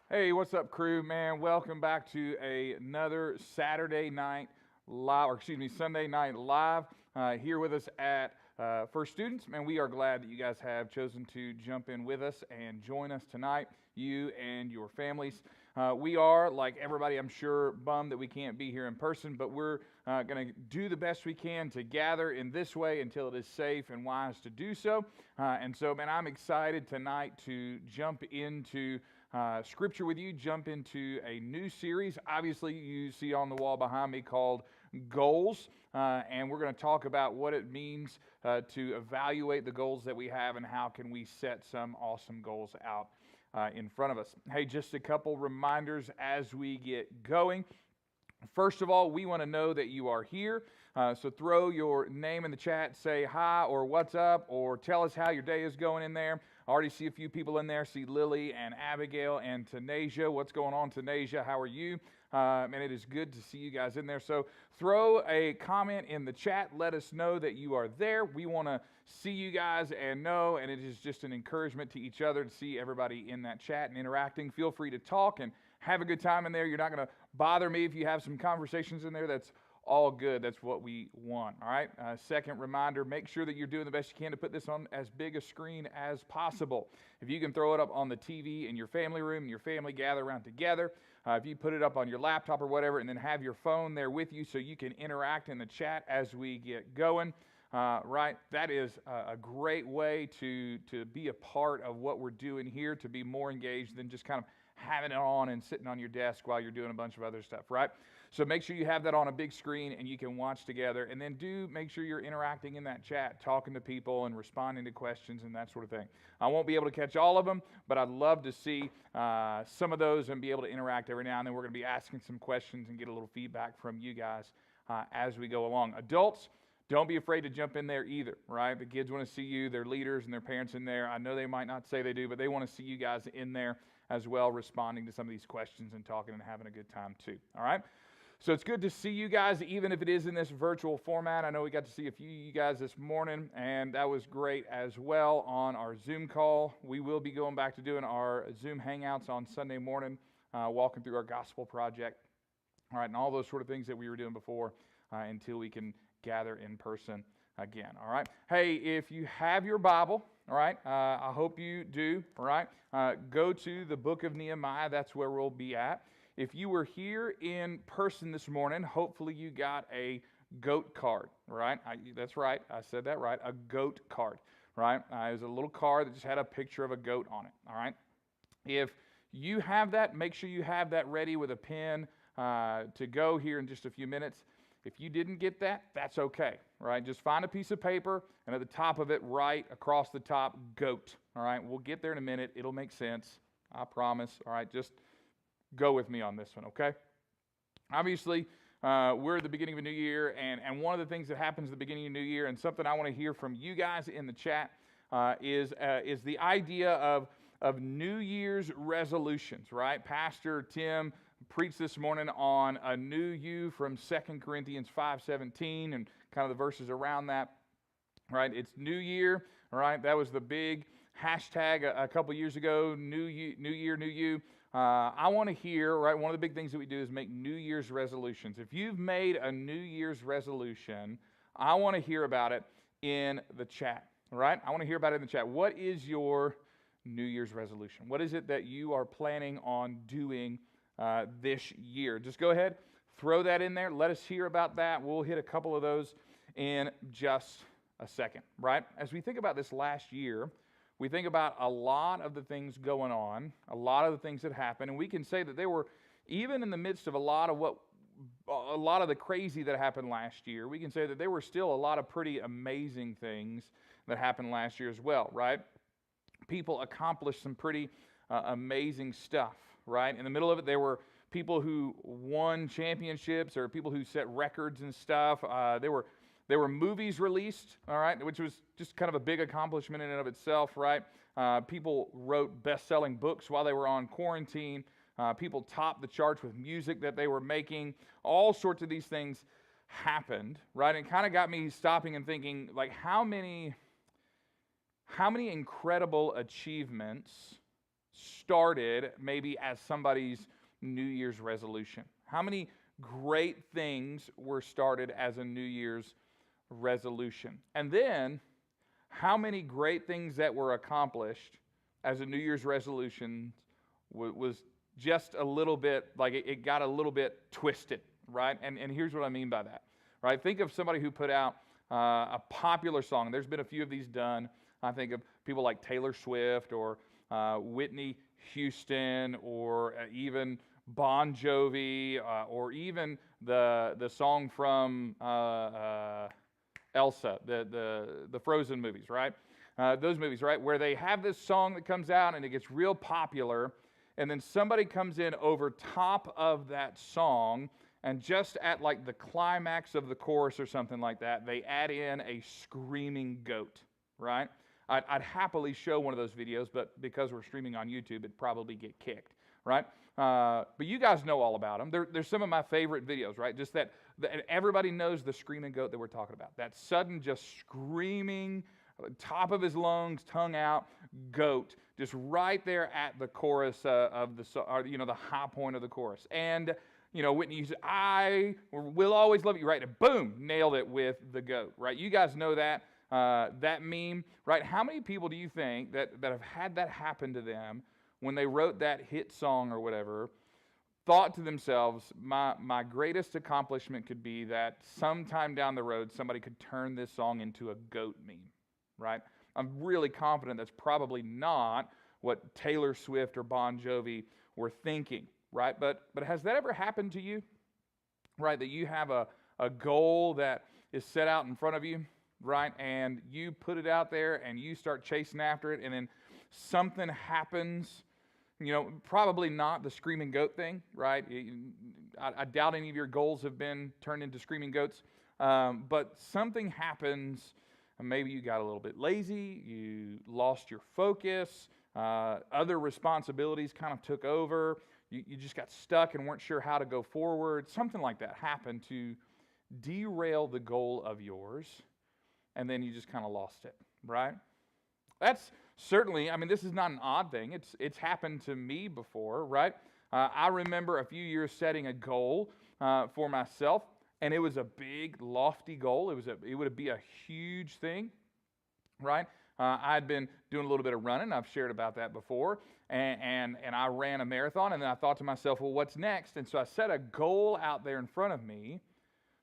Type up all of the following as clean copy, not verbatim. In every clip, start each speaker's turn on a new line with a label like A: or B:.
A: Hey, what's up, crew? Man, welcome back to another Saturday night live, or excuse me, Sunday night live here with us at First Students. Man, we are glad that you guys have chosen to jump in with us and join us tonight, you and your families. We are, like everybody, I'm sure, bummed that we can't be here in person, but we're going to do the best we can to gather in this way until it is safe and wise to do so. And so, man, I'm excited tonight to jump into Scripture with you, jump into a new series. Obviously, you see on the wall behind me called Goals, and we're going to talk about what it means to evaluate the goals that we have and how can we set some awesome goals out in front of us. Hey, just a couple reminders as we get going. First of all, we want to know that you are here. So throw your name in the chat, say hi or what's up, or tell us how your day is going in there. I already see a few people in there. See Lily and Abigail and Tanasia. What's going on, Tanasia? How are you? And it is good to see you guys in there. So throw a comment in the chat. Let us know that you are there. We want to see you guys and know, and it is just an encouragement to each other to see everybody in that chat and interacting. Feel free to talk and have a good time in there. You're not going to bother me if you have some conversations in there. That's all good. That's what we want. All right. Second reminder, make sure that you're doing the best you can to put this on as big a screen as possible. If you can throw it up on the TV in your family room and your family gather around together, if you put it up on your laptop or whatever, and then have your phone there with you so you can interact in the chat as we get going. Right, that is a great way to be a part of what we're doing here, to be more engaged than just kind of having it on and sitting on your desk while you're doing a bunch of other stuff, right? So make sure you have that on a big screen and you can watch together. And then do make sure you're interacting in that chat, talking to people and responding to questions and that sort of thing. I won't be able to catch all of them, but I'd love to see some of those and be able to interact every now and then. We're going to be asking some questions and get a little feedback from you guys as we go along. Adults, don't be afraid to jump in there either, right? The kids want to see you, their leaders and their parents in there. I know they might not say they do, but they want to see you guys in there as well, responding to some of these questions and talking and having a good time too, all right? So it's good to see you guys, even if it is in this virtual format. I know we got to see a few of you guys this morning, and that was great as well on our Zoom call. We will be going back to doing our Zoom Hangouts on Sunday morning, walking through our gospel project, all right, and all those sort of things that we were doing before until we can gather in person again, all right? Hey, if you have your Bible, all right, I hope you do, all right? Go to the book of Nehemiah. That's where we'll be at. If you were here in person this morning, hopefully you got a goat card, right? That's right. I said that right. A goat card, right? It was a little card that just had a picture of a goat on it, all right? If you have that, make sure you have that ready with a pen to go here in just a few minutes. If you didn't get that, that's okay, right? Just find a piece of paper, and at the top of it, write across the top, goat, all right? We'll get there in a minute. It'll make sense, I promise, all right? Just go with me on this one, okay? Obviously, we're at the beginning of a new year, and one of the things that happens at the beginning of a new year, and something I want to hear from you guys in the chat, is the idea of New Year's resolutions, right? Pastor Tim preached this morning on a new you from 2 Corinthians 5:17 and kind of the verses around that, right? It's New Year, right? That was the big hashtag a couple years ago, New Year, New You. I want to hear, right, one of the big things that we do is make New Year's resolutions. If you've made a New Year's resolution, I want to hear about it in the chat, all right? I want to hear about it in the chat. What is your New Year's resolution? What is it that you are planning on doing this year? Just go ahead, throw that in there. Let us hear about that. We'll hit a couple of those in just a second, right? As we think about this last year, we think about a lot of the things going on, a lot of the things that happened, and we can say that they were, even in the midst of a lot of the crazy that happened last year, we can say that there were still a lot of pretty amazing things that happened last year as well, right? People accomplished some pretty amazing stuff, right? In the middle of it, there were people who won championships or people who set records and stuff. There were movies released, all right, which was just kind of a big accomplishment in and of itself, right? People wrote best-selling books while they were on quarantine. People topped the charts with music that they were making. All sorts of these things happened, right? And it kind of got me stopping and thinking, like, how many incredible achievements started maybe as somebody's New Year's resolution? How many great things were started as a New Year's resolution? And then, how many great things that were accomplished as a New Year's resolution was just a little bit, like it got a little bit twisted, right? And here's what I mean by that, right? Think of somebody who put out a popular song. There's been a few of these done. I think of people like Taylor Swift or Whitney Houston or even Bon Jovi or even the song from Elsa, the Frozen movies, right? Those movies, right? Where they have this song that comes out and it gets real popular, and then somebody comes in over top of that song, and just at like the climax of the chorus or something like that, they add in a screaming goat, right? I'd happily show one of those videos, but because we're streaming on YouTube, it'd probably get kicked, right? But you guys know all about them. They're some of my favorite videos, right? Just that everybody knows the screaming goat that we're talking about. That sudden just screaming, top of his lungs, tongue out, goat, just right there at the chorus of the song, the high point of the chorus. And, Whitney, you say, I will always love you, right? And boom, nailed it with the goat, right? You guys know that. That meme, right? How many people do you think that have had that happen to them when they wrote that hit song or whatever, thought to themselves, my greatest accomplishment could be that sometime down the road somebody could turn this song into a goat meme, right? I'm really confident that's probably not what Taylor Swift or Bon Jovi were thinking, right? But has that ever happened to you, right? That you have a goal that is set out in front of you, right? And you put it out there and you start chasing after it, and then something happens, probably not the screaming goat thing, right? I doubt any of your goals have been turned into screaming goats, but something happens, and maybe you got a little bit lazy, you lost your focus, other responsibilities kind of took over, you just got stuck and weren't sure how to go forward. Something like that happened to derail the goal of yours, and then you just kind of lost it, right? That's certainly, this is not an odd thing. It's happened to me before, right? I remember a few years setting a goal for myself, and it was a big, lofty goal. It would be a huge thing, right? I'd been doing a little bit of running. I've shared about that before, and I ran a marathon, and then I thought to myself, well, what's next? And so I set a goal out there in front of me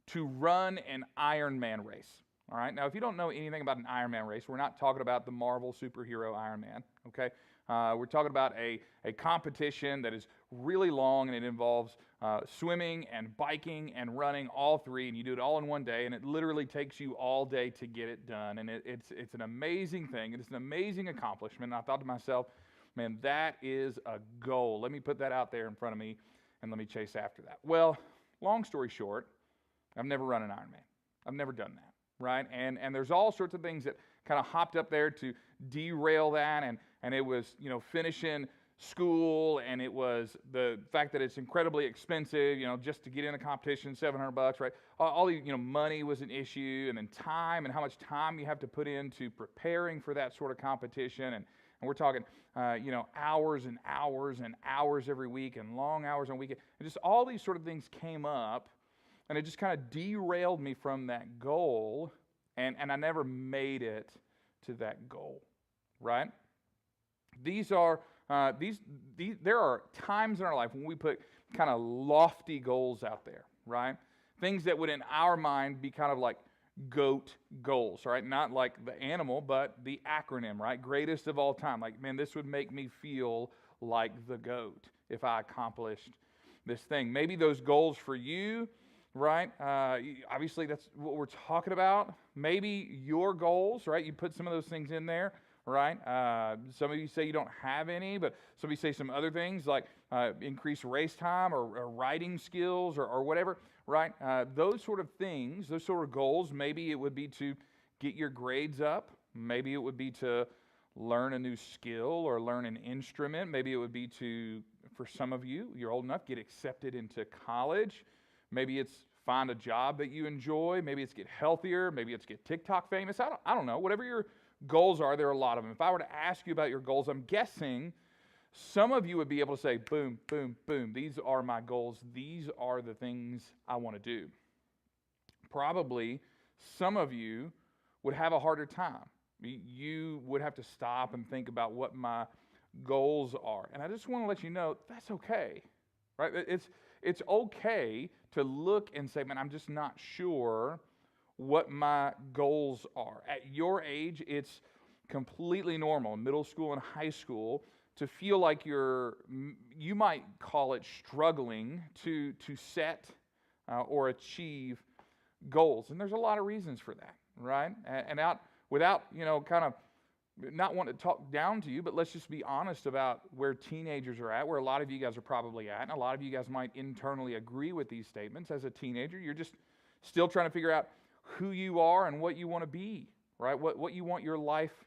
A: to run an Ironman race. All right, now if you don't know anything about an Ironman race, we're not talking about the Marvel superhero Ironman, okay? We're talking about a competition that is really long, and it involves swimming and biking and running, all three, and you do it all in one day, and it literally takes you all day to get it done, and it's an amazing thing, and it's an amazing accomplishment, and I thought to myself, man, that is a goal. Let me put that out there in front of me, and let me chase after that. Well, long story short, I've never run an Ironman. I've never done that. Right? And there's all sorts of things that kind of hopped up there to derail that, and it was, finishing school, and it was the fact that it's incredibly expensive, just to get in a competition, $700, right? All the, money was an issue, and then time, and how much time you have to put into preparing for that sort of competition, and we're talking, hours and hours and hours every week, and long hours on weekend, and just all these sort of things came up. And it just kind of derailed me from that goal, and I never made it to that goal, right? There are times in our life when we put kind of lofty goals out there, right? Things that would in our mind be kind of like GOAT goals, right? Not like the animal, but the acronym, right? Greatest of all time. Like, man, this would make me feel like the GOAT if I accomplished this thing. Maybe those goals for you, right? Obviously, that's what we're talking about. Maybe your goals, right? You put some of those things in there, right? Some of you say you don't have any, but some of you say some other things like increase race time or writing skills or whatever, right? Those sort of things, those sort of goals, maybe it would be to get your grades up. Maybe it would be to learn a new skill or learn an instrument. Maybe it would be to, for some of you, you're old enough, get accepted into college. Maybe it's find a job that you enjoy. Maybe it's get healthier. Maybe it's get TikTok famous. I don't know. Whatever your goals are, there are a lot of them. If I were to ask you about your goals, I'm guessing Some of you would be able to say, boom, boom, boom, these are my goals. These are the things I want to do. Probably some of you would have a harder time. You would have to stop and think about what my goals are. And I just want to let you know that's okay, right? It's okay to look and say, man, I'm just not sure what my goals are. At your age, it's completely normal, middle school and high school, to feel like you might call it struggling to set or achieve goals. And there's a lot of reasons for that, right? And without, kind of not wanting to talk down to you, but let's just be honest about where teenagers are at, where a lot of you guys are probably at, and a lot of you guys might internally agree with these statements. As a teenager, you're just still trying to figure out who you are and what you want to be, right? What you want your life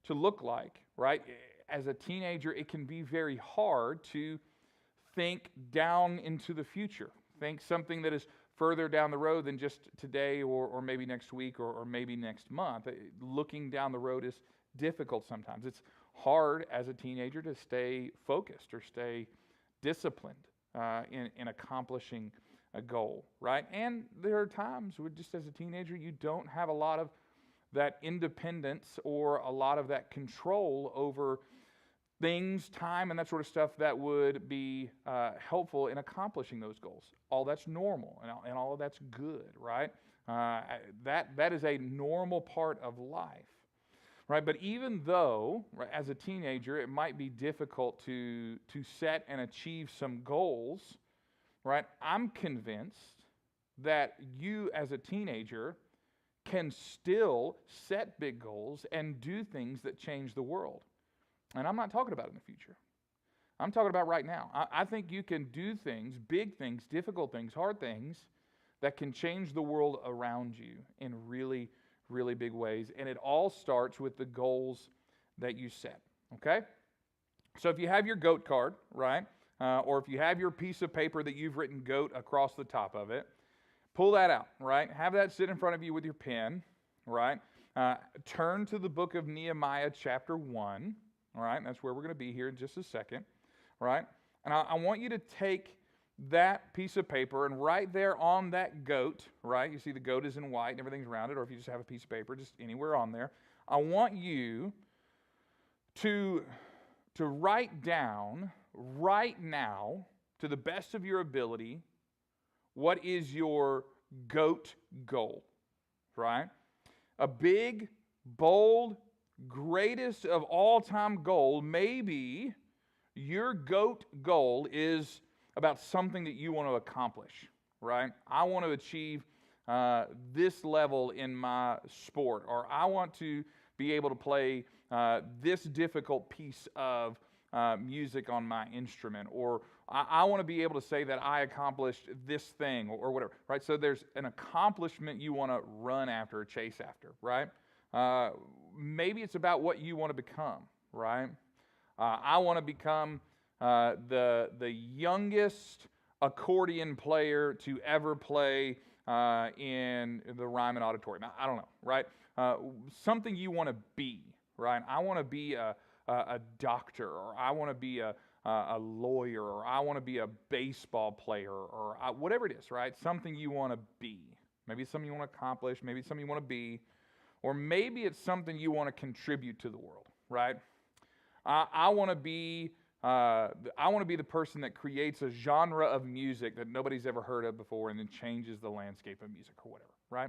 A: to look like, right? As a teenager, it can be very hard to think down into the future, think something that is further down the road than just today or maybe next week or maybe next month. Looking down the road is difficult sometimes. It's hard as a teenager to stay focused or stay disciplined in accomplishing a goal, right? And there are times where just as a teenager, you don't have a lot of that independence or a lot of that control over things, time, and that sort of stuff that would be helpful in accomplishing those goals. All that's normal, and all of that's good, right? That is a normal part of life, right? But even though, right, as a teenager, it might be difficult to set and achieve some goals, right? I'm convinced that you as a teenager can still set big goals and do things that change the world. And I'm not talking about in the future. I'm talking about right now. I think you can do things, big things, difficult things, hard things, that can change the world around you in really, really big ways. And it all starts with the goals that you set, okay? So if you have your GOAT card, right, or if you have your piece of paper that you've written GOAT across the top of it, pull that out, right? Have that sit in front of you with your pen, right? Turn to the book of Nehemiah chapter 1. All right, that's where we're going to be here in just a second, right? And I want you to take that piece of paper and right there on that goat, right? You see the goat is in white and everything's rounded, or if you just have a piece of paper, just anywhere on there. I want you to write down right now, to the best of your ability, what is your GOAT goal, right? A big, bold, greatest of all-time goal. Maybe your GOAT goal is about something that you want to accomplish, right? I want to achieve this level in my sport, or I want to be able to play this difficult piece of music on my instrument, or I want to be able to say that I accomplished this thing, or whatever, right? So there's an accomplishment you want to run after or chase after, right? Maybe it's about what you want to become, right? I want to become the youngest accordion player to ever play in the Ryman Auditorium. I don't know, right? Something you want to be, right? I want to be a doctor, or I want to be a lawyer, or I want to be a baseball player, or whatever it is, right? Something you want to be. Maybe it's something you want to accomplish. Maybe it's something you want to be. Or maybe it's something you want to contribute to the world, right? I want to be the person that creates a genre of music that nobody's ever heard of before and then changes the landscape of music or whatever, right?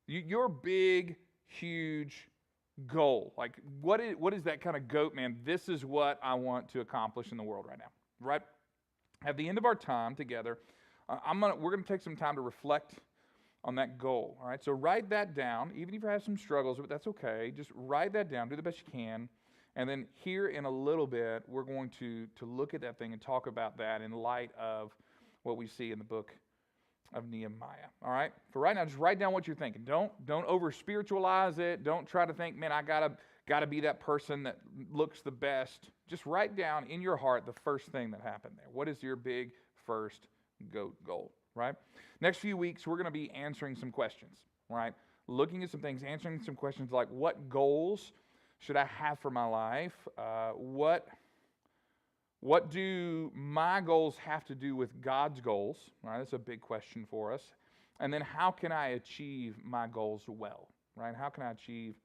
A: Your big, huge goal, like what is that kind of GOAT, man? This is what I want to accomplish in the world right now, right? At the end of our time together, we're going to take some time to reflect on that goal, all right? So write that down, even if you have some struggles, but that's okay. Just write that down, do the best you can, and then here in a little bit, we're going to look at that thing and talk about that in light of what we see in the book of Nehemiah, all right? For right now, just write down what you're thinking. Don't over-spiritualize it. Don't try to think, man, I gotta be that person that looks the best. Just write down in your heart the first thing that happened there. What is your big first GOAT goal? Right? Next few weeks, we're going to be answering some questions, right? Looking at some things, answering some questions like, what goals should I have for my life? What What do my goals have to do with God's goals? Right, that's a big question for us. And then how can I achieve my goals well? Right? How can I achieve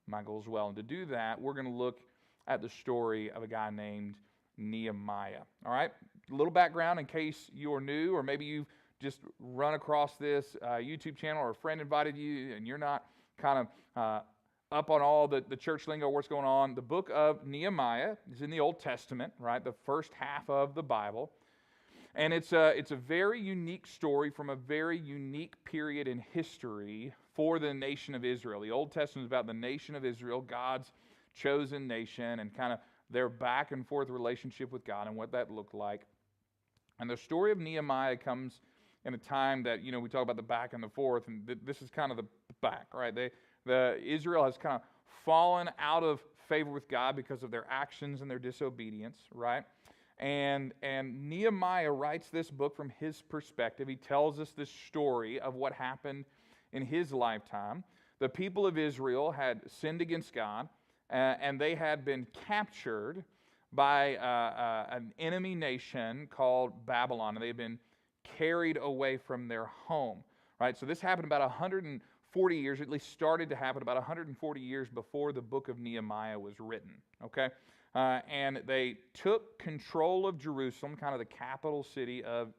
A: my goals well? And to do that, we're going to look at the story of a guy named Nehemiah. All right? A little background in case you're new, or maybe you've just run across this YouTube channel, or a friend invited you and you're not kind of up on all the church lingo, what's going on. The book of Nehemiah is in the Old Testament, right? The first half of the Bible. And it's a very unique story from a very unique period in history for the nation of Israel. The Old Testament is about the nation of Israel, God's chosen nation, and kind of their back and forth relationship with God and what that looked like. And the story of Nehemiah comes in a time that, we talk about the back and the forth, and this is kind of the back, right? Israel has kind of fallen out of favor with God because of their actions and their disobedience, right? And Nehemiah writes this book from his perspective. He tells us this story of what happened in his lifetime. The people of Israel had sinned against God, and they had been captured by an enemy nation called Babylon, and they had been carried away from their home. Right? So this happened about 140 years, at least started to happen about 140 years before the book of Nehemiah was written. Okay? And they took control of Jerusalem, kind of the capital city of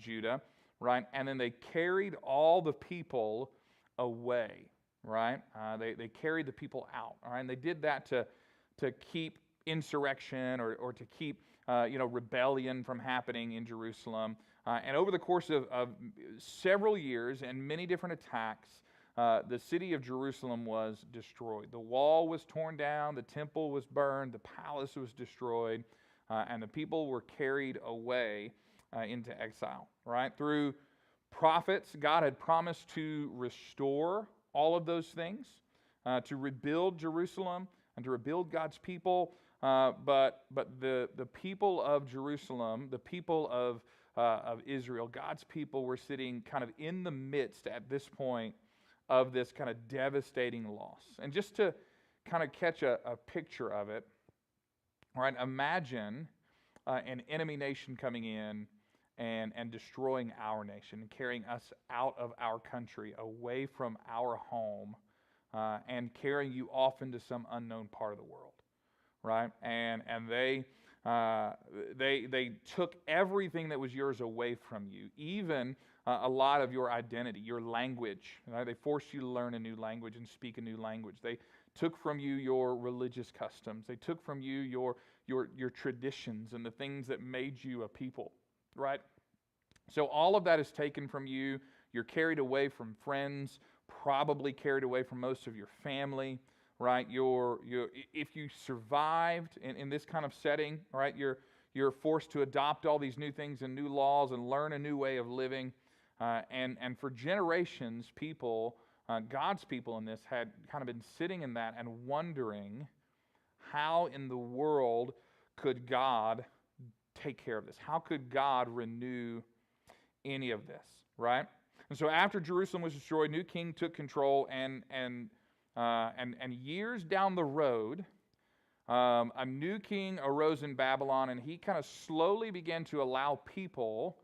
A: Judah, right? And then they carried all the people away, right? They carried the people out, all right? And they did that to keep insurrection or to keep rebellion from happening in Jerusalem. And over the course of several years and many different attacks, the city of Jerusalem was destroyed. The wall was torn down, the temple was burned, the palace was destroyed, and the people were carried away into exile, right? Through prophets, God had promised to restore all of those things, to rebuild Jerusalem and to rebuild God's people. But the people of Jerusalem, the people of Israel, God's people, were sitting kind of in the midst at this point of this kind of devastating loss. And just to kind of catch a picture of it, right? Imagine an enemy nation coming in and destroying our nation and carrying us out of our country, away from our home, and carrying you off into some unknown part of the world, right? And they took everything that was yours away from you, even a lot of your identity, your language. Right? They forced you to learn a new language and speak a new language. They took from you your religious customs. They took from you your traditions and the things that made you a people, right? So all of that is taken from you. You're carried away from friends, probably carried away from most of your family, right? If you survived in this kind of setting, right, you're forced to adopt all these new things and new laws and learn a new way of living. And for generations, God's people in this had kind of been sitting in that and wondering, how in the world could God take care of this? How could God renew any of this, right? And so after Jerusalem was destroyed, new king took control, and years down the road, a new king arose in Babylon, and he kind of slowly began to allow people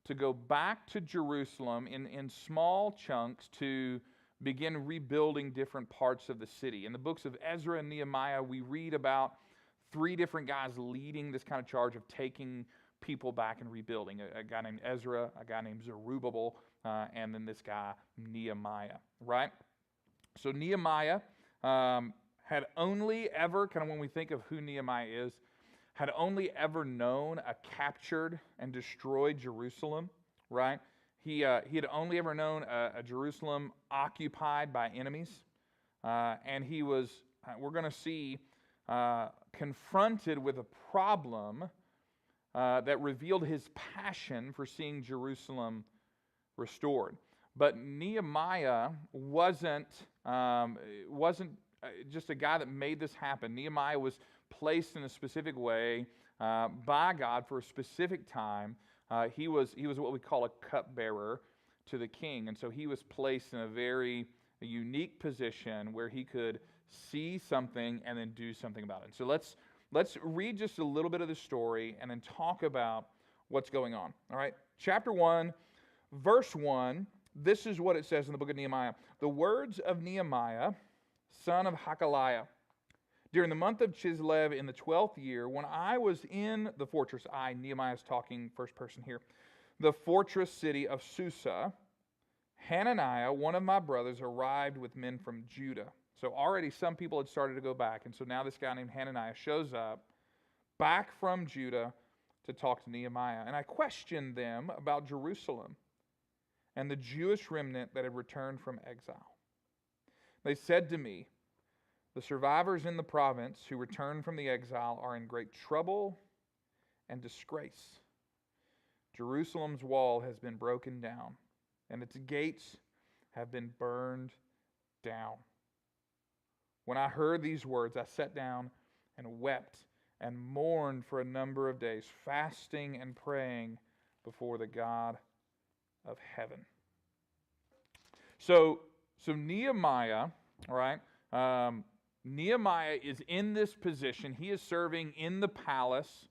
A: to go back to Jerusalem in small chunks to begin rebuilding different parts of the city. In the books of Ezra and Nehemiah, we read about 3 different guys leading this kind of charge of taking people back and rebuilding. A guy named Ezra, a guy named Zerubbabel, and then this guy, Nehemiah, right? So Nehemiah had only ever, kind of when we think of who Nehemiah is, had only ever known a captured and destroyed Jerusalem, right? He had only ever known a Jerusalem occupied by enemies, and he was, we're going to see, confronted with a problem that revealed his passion for seeing Jerusalem restored. But Nehemiah wasn't just a guy that made this happen. Nehemiah was placed in a specific way by God for a specific time. He was what we call a cupbearer to the king, and so he was placed in a very unique position where he could see something and then do something about it. So let's let's read just a little bit of the story and then talk about what's going on. All right, chapter 1, verse 1, this is what it says in the book of Nehemiah. The words of Nehemiah, son of Hakaliah. During the month of Chislev in the 12th year, when I was in the fortress, Nehemiah is talking first person here, the fortress city of Susa, Hananiah, one of my brothers, arrived with men from Judah. So already some people had started to go back, and so now this guy named Hananiah shows up back from Judah to talk to Nehemiah. And I questioned them about Jerusalem and the Jewish remnant that had returned from exile. They said to me, the survivors in the province who returned from the exile are in great trouble and disgrace. Jerusalem's wall has been broken down, and its gates have been burned down. When I heard these words, I sat down and wept and mourned for a number of days, fasting and praying before the God of heaven. So Nehemiah, all right, Nehemiah is in this position. He is serving in the palace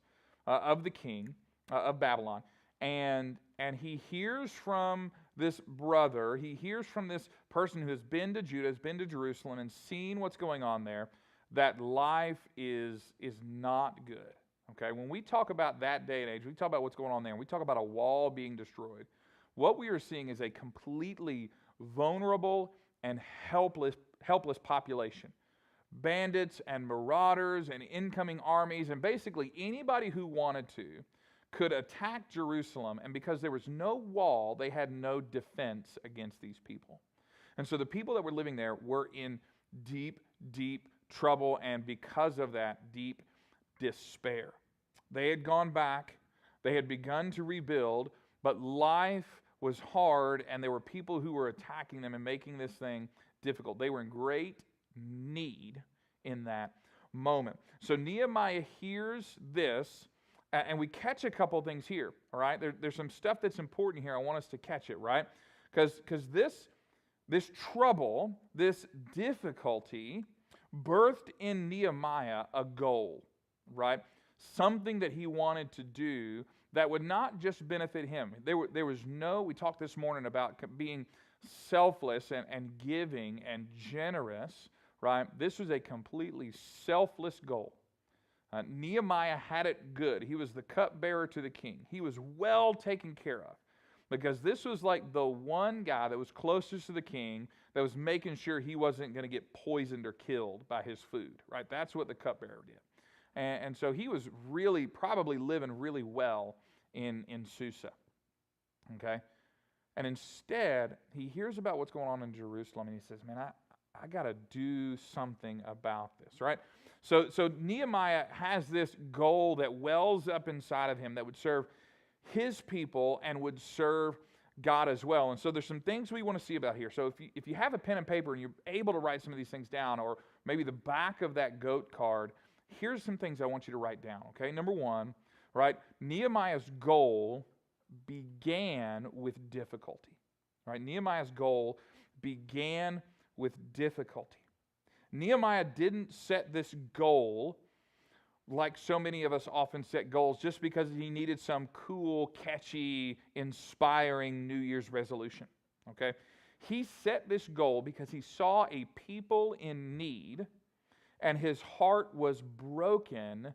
A: of the king of Babylon. And he hears from this brother, he hears from this person who has been to Judah, has been to Jerusalem, and seen what's going on there, that life is not good. Okay, when we talk about that day and age, we talk about what's going on there, and we talk about a wall being destroyed, what we are seeing is a completely vulnerable and helpless population. Bandits and marauders and incoming armies, and basically anybody who wanted to could attack Jerusalem, and because there was no wall, they had no defense against these people. And so the people that were living there were in deep, deep trouble, and because of that, deep despair. They had gone back, they had begun to rebuild, but life was hard, and there were people who were attacking them and making this thing difficult. They were in great need in that moment. So Nehemiah hears this, and we catch a couple things here, all right? There's some stuff that's important here. I want us to catch it, right? Because this trouble, this difficulty, birthed in Nehemiah a goal, right? Something that he wanted to do that would not just benefit him. There was no, we talked this morning about being selfless and giving and generous, right? This was a completely selfless goal. Nehemiah had it good. He was the cupbearer to the king. He was well taken care of because this was like the one guy that was closest to the king that was making sure he wasn't going to get poisoned or killed by his food, right? That's what the cupbearer did. And so he was really probably living really well in Susa, okay? And instead, he hears about what's going on in Jerusalem, and he says, man, I got to do something about this, right? So Nehemiah has this goal that wells up inside of him that would serve his people and would serve God as well. And so there's some things we want to see about here. So if you have a pen and paper and you're able to write some of these things down, or maybe the back of that goat card, here's some things I want you to write down, okay? Number one, right, Nehemiah's goal began with difficulty, right? Nehemiah's goal began with difficulty. Nehemiah didn't set this goal like so many of us often set goals just because he needed some cool, catchy, inspiring New Year's resolution, okay? He set this goal because he saw a people in need and his heart was broken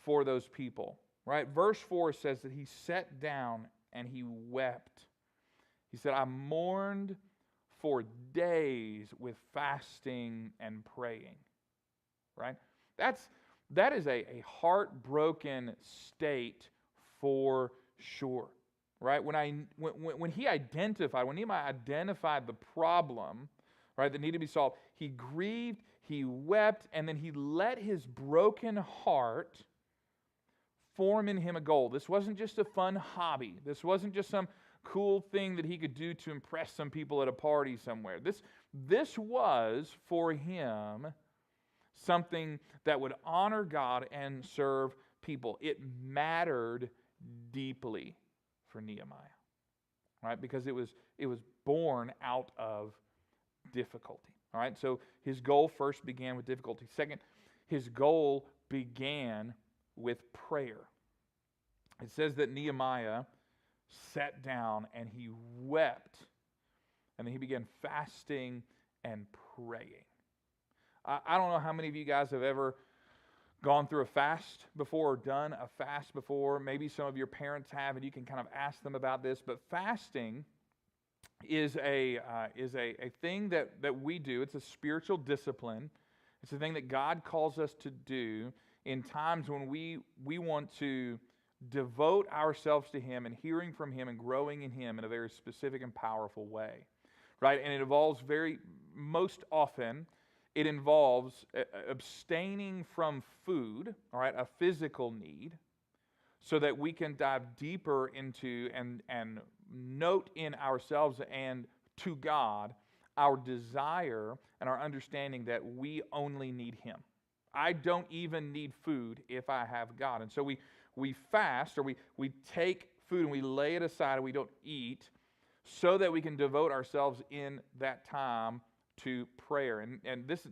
A: for those people, right? Verse 4 says that he sat down and he wept. He said, I mourned for days with fasting and praying, right? That is a heartbroken state for sure, right? When Nehemiah identified the problem, right, that needed to be solved, he grieved, he wept, and then he let his broken heart form in him a goal. This wasn't just a fun hobby. This wasn't just some cool thing that he could do to impress some people at a party somewhere. This was for him something that would honor God and serve people. It mattered deeply for Nehemiah, right? Because it was born out of difficulty. All right, so his goal first began with difficulty. Second, his goal began with prayer. It says that Nehemiah sat down and he wept, and then he began fasting and praying. I don't know how many of you guys have ever gone through a fast before or done a fast before. Maybe some of your parents have, and you can kind of ask them about this. But fasting is a thing that we do. It's a spiritual discipline. It's a thing that God calls us to do in times when we want to devote ourselves to Him and hearing from Him and growing in Him in a very specific and powerful way, right? And it involves most often, it involves abstaining from food, all right, a physical need, so that we can dive deeper into and note in ourselves and to God our desire and our understanding that we only need Him. I don't even need food if I have God. And so we fast, or we take food and we lay it aside and we don't eat, so that we can devote ourselves in that time to prayer. And this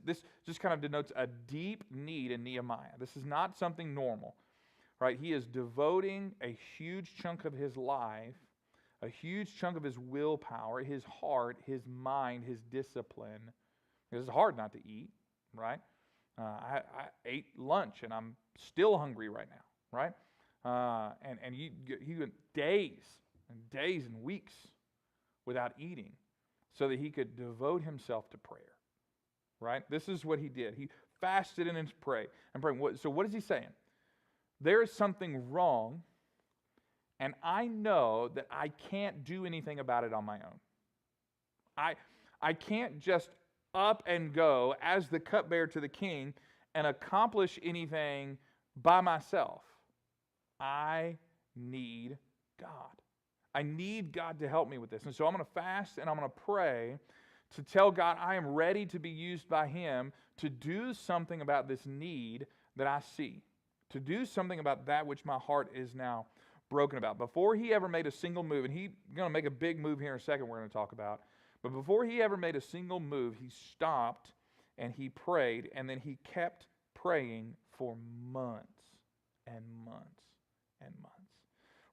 A: just kind of denotes a deep need in Nehemiah. This is not something normal, right? He is devoting a huge chunk of his life, a huge chunk of his willpower, his heart, his mind, his discipline. It's hard not to eat, right? I ate lunch and I'm still hungry right now, right? And you went days and days and weeks without eating so that he could devote himself to prayer, right? This is what he did. He fasted and prayed. So what is he saying? There is something wrong, and I know that I can't do anything about it on my own. I can't just up and go as the cupbearer to the king and accomplish anything by myself. I need God. I need God to help me with this. And so I'm going to fast and I'm going to pray to tell God I am ready to be used by Him to do something about this need that I see, to do something about that which my heart is now broken about. Before he ever made a single move, and he's going to make a big move here in a second we're going to talk about, but before he ever made a single move, he stopped and he prayed, and then he kept praying for months and months and months,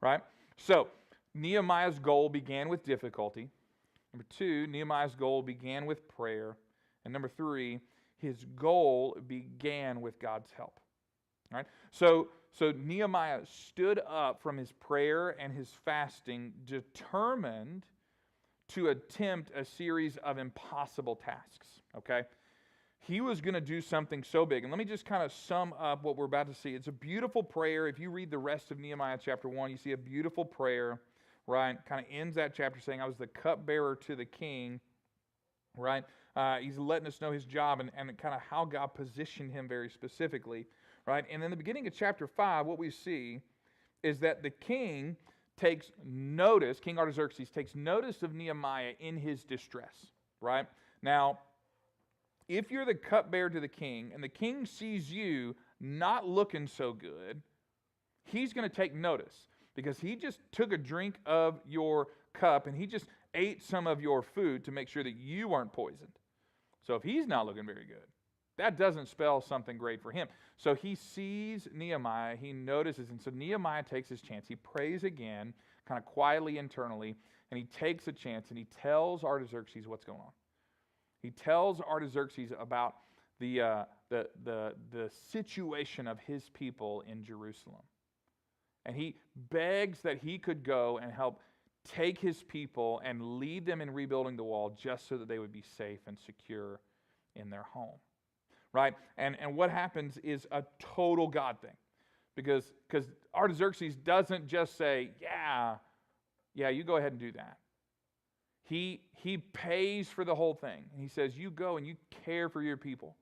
A: right? So Nehemiah's goal began with difficulty. Number two, Nehemiah's goal began with prayer. And number three, his goal began with God's help. All right? So Nehemiah stood up from his prayer and his fasting, determined to attempt a series of impossible tasks. Okay? He was going to do something so big. And let me just kind of sum up what we're about to see. It's a beautiful prayer. If you read the rest of Nehemiah chapter 1, you see a beautiful prayer, right? Kind of ends that chapter saying, I was the cupbearer to the king, right? He's letting us know his job and kind of how God positioned him very specifically, right? And in the beginning of chapter 5, what we see is that the king takes notice, King Artaxerxes takes notice of Nehemiah in his distress, right? Now, if you're the cupbearer to the king and the king sees you not looking so good, he's going to take notice because he just took a drink of your cup and he just ate some of your food to make sure that you weren't poisoned. So if he's not looking very good, that doesn't spell something great for him. So he sees Nehemiah, he notices, and so Nehemiah takes his chance. He prays again, kind of quietly internally, and he takes a chance and he tells Artaxerxes what's going on. He tells Artaxerxes about the situation of his people in Jerusalem. And he begs that he could go and help take his people and lead them in rebuilding the wall just so that they would be safe and secure in their home. Right? And what happens is a total God thing. Because Artaxerxes doesn't just say, yeah, you go ahead and do that. He pays for the whole thing. And he says, you go and you care for your people.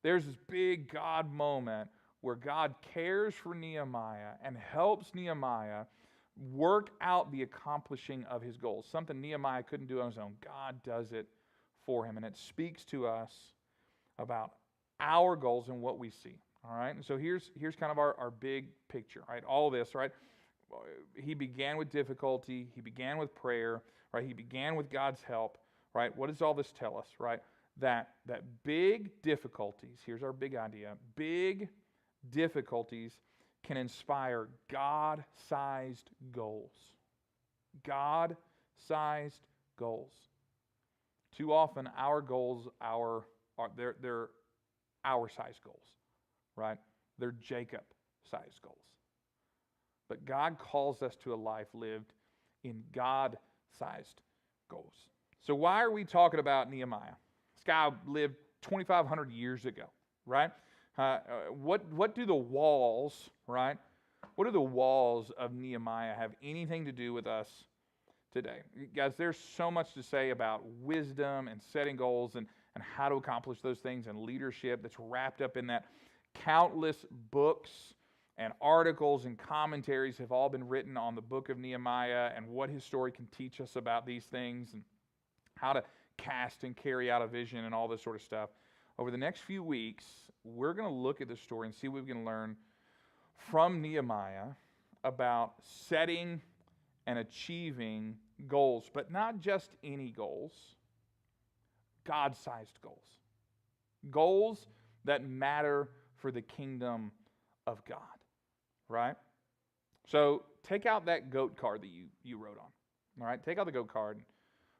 A: There's this big God moment where God cares for Nehemiah and helps Nehemiah work out the accomplishing of his goals. Something Nehemiah couldn't do on his own. God does it for him. And it speaks to us about our goals and what we see. All right? And so here's kind of our big picture, right? All this, right? He began with difficulty. He began with prayer, right? He began with God's help, right? What does all this tell us, right? That big difficulties, here's our big idea, big difficulties can inspire God-sized goals. God-sized goals. Too often, our goals they're our size goals, right? They're Jacob-sized goals. But God calls us to a life lived in God-sized goals. So why are we talking about Nehemiah? This guy lived 2,500 years ago, right? What do the walls, right? What do the walls of Nehemiah have anything to do with us today? Guys, there's so much to say about wisdom and setting goals and how to accomplish those things and leadership that's wrapped up in that. Countless books and articles and commentaries have all been written on the book of Nehemiah and what his story can teach us about these things and how to cast and carry out a vision and all this sort of stuff. Over the next few weeks, we're going to look at this story and see what we can learn from Nehemiah about setting and achieving goals, but not just any goals, God-sized goals. Goals that matter for the kingdom of God, right? So take out that goat card that you wrote on, all right? Take out the goat card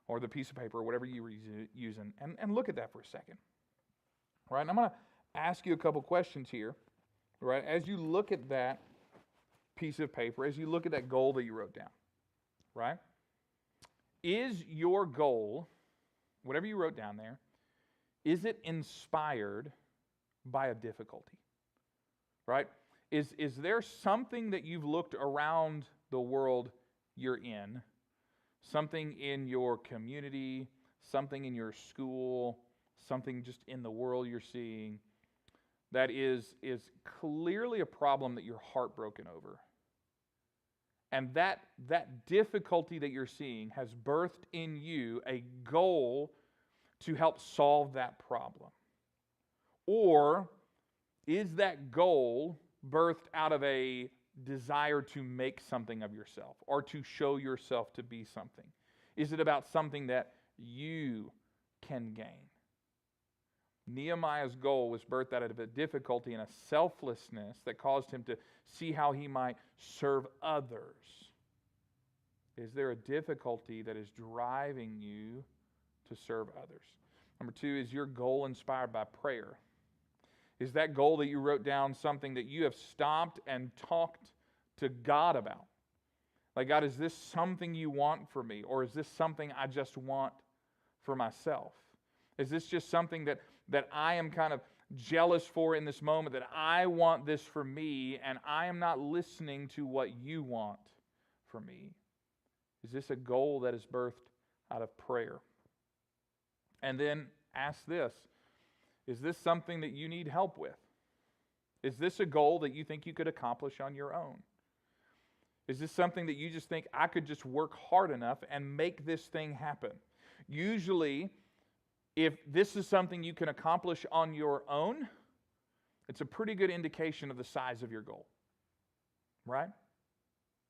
A: or the piece of paper or whatever you were using and look at that for a second, all right? And I'm going to ask you a couple questions here, right? As you look at that piece of paper, as you look at that goal that you wrote down, right? Is your goal, whatever you wrote down there, is it inspired by a difficulty, right? Is there something that you've looked around the world you're in, something in your community, something in your school, something just in the world you're seeing that is clearly a problem that you're heartbroken over? And that difficulty that you're seeing has birthed in you a goal to help solve that problem. Or is that goal birthed out of a desire to make something of yourself or to show yourself to be something? Is it about something that you can gain? Nehemiah's goal was birthed out of a difficulty and a selflessness that caused him to see how he might serve others. Is there a difficulty that is driving you to serve others? Number two, is your goal inspired by prayer? Is that goal that you wrote down something that you have stopped and talked to God about? Like, God, is this something you want for me? Or is this something I just want for myself? Is this just something that I am kind of jealous for in this moment, that I want this for me and I am not listening to what you want for me? Is this a goal that is birthed out of prayer? And then ask this, is this something that you need help with? Is this a goal that you think you could accomplish on your own? Is this something that you just think, I could just work hard enough and make this thing happen? Usually, if this is something you can accomplish on your own, it's a pretty good indication of the size of your goal, right?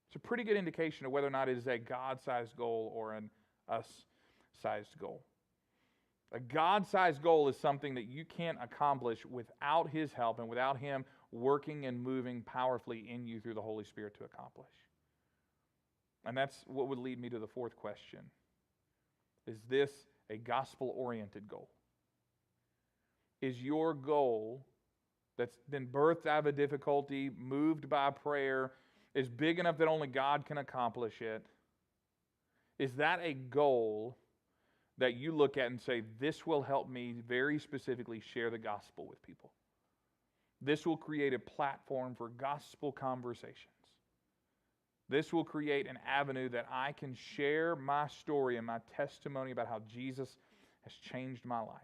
A: It's a pretty good indication of whether or not it is a God-sized goal or an us-sized goal. A God-sized goal is something that you can't accomplish without His help and without Him working and moving powerfully in you through the Holy Spirit to accomplish. And that's what would lead me to the fourth question. Is this a gospel-oriented goal? Is your goal that's been birthed out of a difficulty, moved by prayer, is big enough that only God can accomplish it? Is that a goal that you look at and say, this will help me very specifically share the gospel with people? This will create a platform for gospel conversations. This will create an avenue that I can share my story and my testimony about how Jesus has changed my life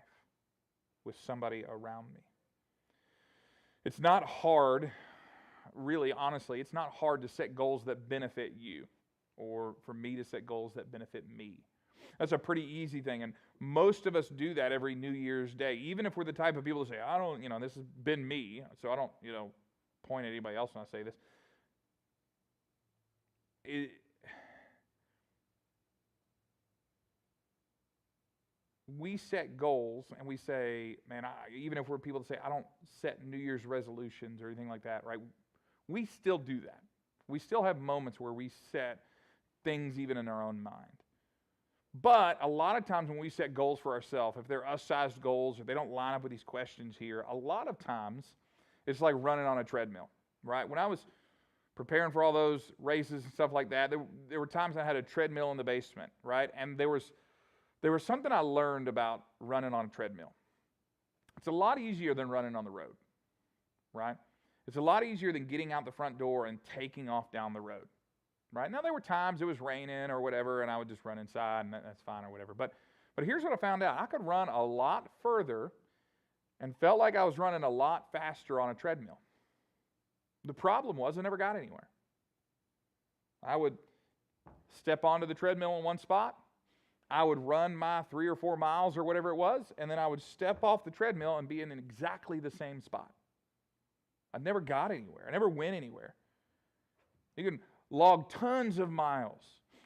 A: with somebody around me. It's not hard, really, honestly, it's not hard to set goals that benefit you or for me to set goals that benefit me. That's a pretty easy thing, and most of us do that every New Year's Day, even if we're the type of people to say, I don't, this has been me, so I don't, point at anybody else when I say this. we set goals and we say, man, even if we're people that say, I don't set New Year's resolutions or anything like that, right? We still do that. We still have moments where we set things even in our own mind. But a lot of times when we set goals for ourselves, if they're us-sized goals or they don't line up with these questions here, a lot of times it's like running on a treadmill, right? When I was preparing for all those races and stuff like that, there were times I had a treadmill in the basement, right? And there was something I learned about running on a treadmill. It's a lot easier than running on the road, right? It's a lot easier than getting out the front door and taking off down the road, right? Now, there were times it was raining or whatever, and I would just run inside, and that's fine or whatever. But here's what I found out. I could run a lot further and felt like I was running a lot faster on a treadmill. The problem was I never got anywhere. I would step onto the treadmill in one spot. I would run my 3 or 4 miles or whatever it was, and then I would step off the treadmill and be in exactly the same spot. I never got anywhere. I never went anywhere. You can log tons of miles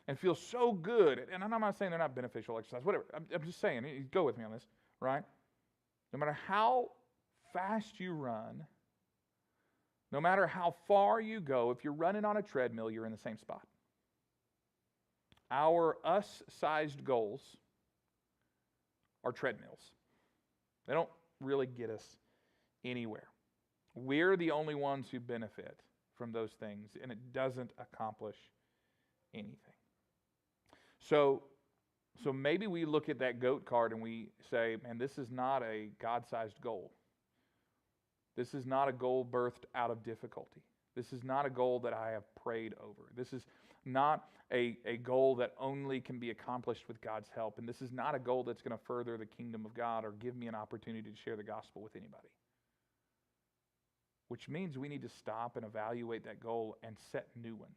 A: and feel so good. And I'm not saying they're not beneficial exercise, whatever. I'm just saying, go with me on this, right? No matter how fast you run, no matter how far you go, if you're running on a treadmill, you're in the same spot. Our us-sized goals are treadmills. They don't really get us anywhere. We're the only ones who benefit from those things, and it doesn't accomplish anything. So maybe we look at that goat card and we say, man, this is not a God-sized goal. This is not a goal birthed out of difficulty. This is not a goal that I have prayed over. This is not a goal that only can be accomplished with God's help. And this is not a goal that's going to further the kingdom of God or give me an opportunity to share the gospel with anybody. Which means we need to stop and evaluate that goal and set new ones.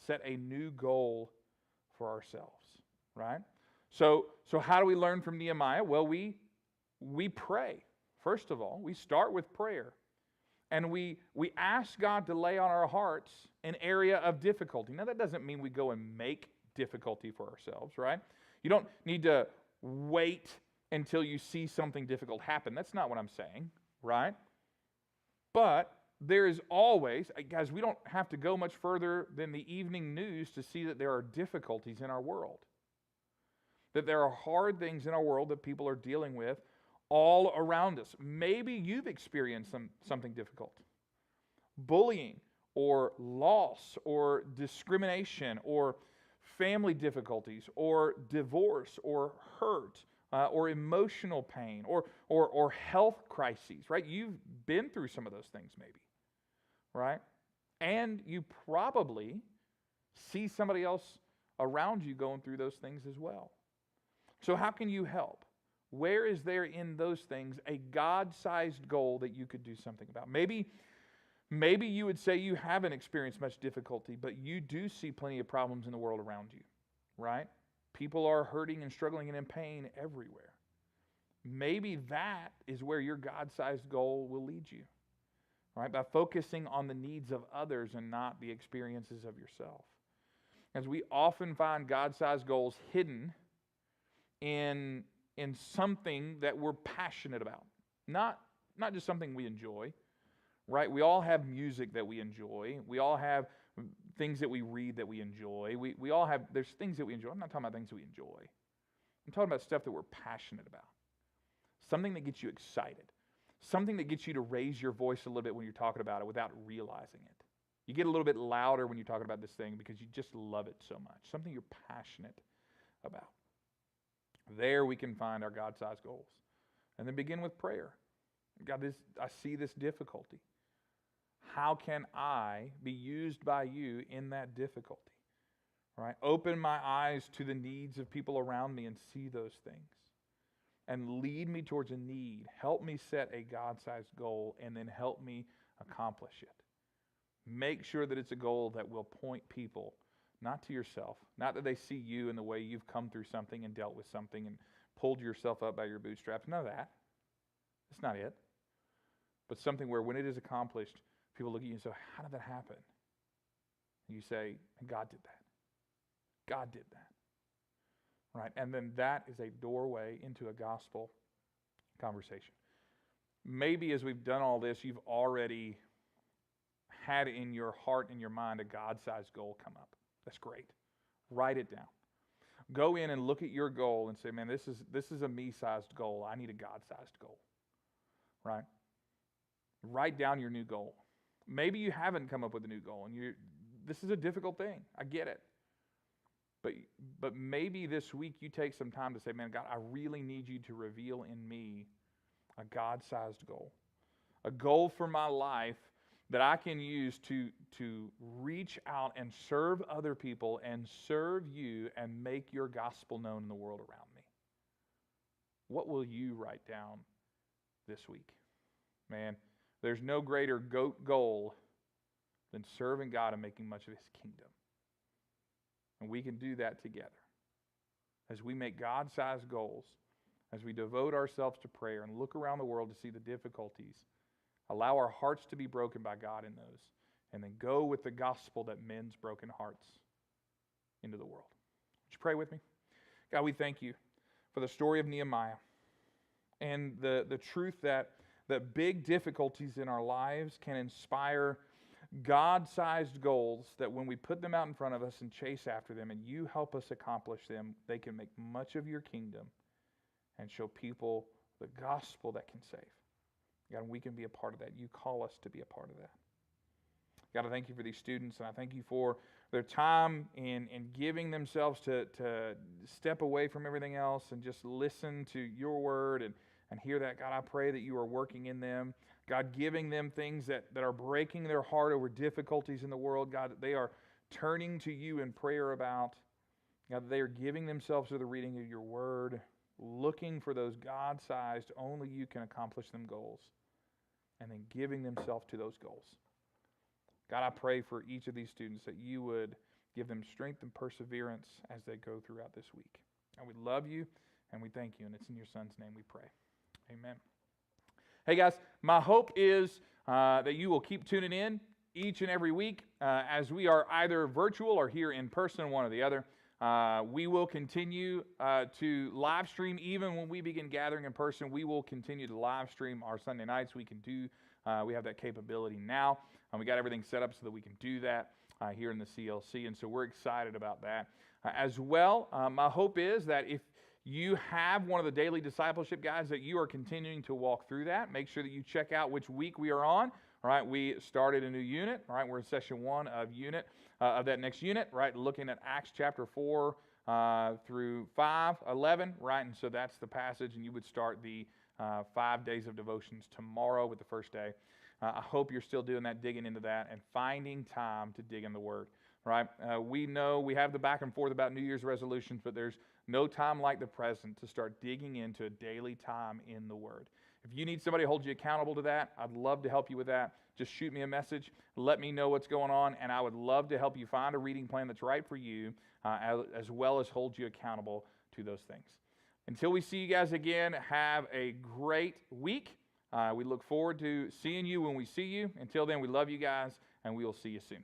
A: Set a new goal for ourselves, right? So how do we learn from Nehemiah? Well, we pray. First of all, we start with prayer. And we ask God to lay on our hearts an area of difficulty. Now, that doesn't mean we go and make difficulty for ourselves, right? You don't need to wait until you see something difficult happen. That's not what I'm saying, right? But there is always, guys, we don't have to go much further than the evening news to see that there are difficulties in our world. That there are hard things in our world that people are dealing with all around us. Maybe you've experienced something difficult. Bullying or loss or discrimination or family difficulties or divorce or hurt or emotional pain or health crises, right? You've been through some of those things maybe, right? And you probably see somebody else around you going through those things as well. So how can you help? Where is there in those things a God-sized goal that you could do something about? Maybe you would say you haven't experienced much difficulty, but you do see plenty of problems in the world around you, right? People are hurting and struggling and in pain everywhere. Maybe that is where your God-sized goal will lead you, right? By focusing on the needs of others and not the experiences of yourself. As we often find God-sized goals hidden in something that we're passionate about. Not just something we enjoy, right? We all have music that we enjoy. We all have things that we read that we enjoy. We all have, there's things that we enjoy. I'm not talking about things we enjoy. I'm talking about stuff that we're passionate about. Something that gets you excited. Something that gets you to raise your voice a little bit when you're talking about it without realizing it. You get a little bit louder when you're talking about this thing because you just love it so much. Something you're passionate about. There we can find our God-sized goals. And then begin with prayer. God, I see this difficulty. How can I be used by you in that difficulty? Right? Open my eyes to the needs of people around me and see those things. And lead me towards a need. Help me set a God-sized goal and then help me accomplish it. Make sure that it's a goal that will point people not to yourself, not that they see you in the way you've come through something and dealt with something and pulled yourself up by your bootstraps. None of that. That's not it. But something where when it is accomplished, people look at you and say, how did that happen? And you say, God did that. God did that. right? And then that is a doorway into a gospel conversation. Maybe as we've done all this, you've already had in your heart and your mind a God-sized goal come up. That's great. Write it down. Go in and look at your goal and say, man, this is a me-sized goal. I need a God-sized goal, right? Write down your new goal. Maybe you haven't come up with a new goal, and this is a difficult thing. I get it. But maybe this week you take some time to say, man, God, I really need you to reveal in me a God-sized goal. A goal for my life that I can use to reach out and serve other people and serve you and make your gospel known in the world around me. What will you write down this week? Man, there's no greater goal than serving God and making much of His kingdom. And we can do that together. As we make God-sized goals, as we devote ourselves to prayer and look around the world to see the difficulties, allow our hearts to be broken by God in those, and then go with the gospel that mends broken hearts into the world. Would you pray with me? God, we thank you for the story of Nehemiah and the truth that big difficulties in our lives can inspire God-sized goals that when we put them out in front of us and chase after them and you help us accomplish them, they can make much of your kingdom and show people the gospel that can save. God, we can be a part of that. You call us to be a part of that. God, I thank you for these students, and I thank you for their time in giving themselves to step away from everything else and just listen to your word and hear that. God, I pray that you are working in them. God, giving them things that are breaking their heart over difficulties in the world. God, that they are turning to you in prayer about. God, that they are giving themselves to the reading of your word, looking for those God-sized, only you can accomplish them goals, and then giving themselves to those goals. God, I pray for each of these students that you would give them strength and perseverance as they go throughout this week. And we love you, and we thank you, and it's in your Son's name we pray. Amen. Hey guys, my hope is that you will keep tuning in each and every week as we are either virtual or here in person, one or the other. We will continue to live stream even when we begin gathering in person. We will continue to live stream our Sunday nights. We have that capability now. We got everything set up so that we can do that here in the CLC, and so we're excited about that. As well, my hope is that if you have one of the daily discipleship guides that you are continuing to walk through that, make sure that you check out which week we are on. All right, we started a new unit. All right, we're in session 1 of that next unit, right, looking at Acts chapter 4 through 5:11, right, and so that's the passage, and you would start the 5 days of devotions tomorrow with the first day. I hope you're still doing that, digging into that, and finding time to dig in the Word, right? We know we have the back and forth about New Year's resolutions, but there's no time like the present to start digging into a daily time in the Word. If you need somebody to hold you accountable to that, I'd love to help you with that. Just shoot me a message. Let me know what's going on, and I would love to help you find a reading plan that's right for you, as well as hold you accountable to those things. Until we see you guys again, have a great week. We look forward to seeing you when we see you. Until then, we love you guys, and we will see you soon.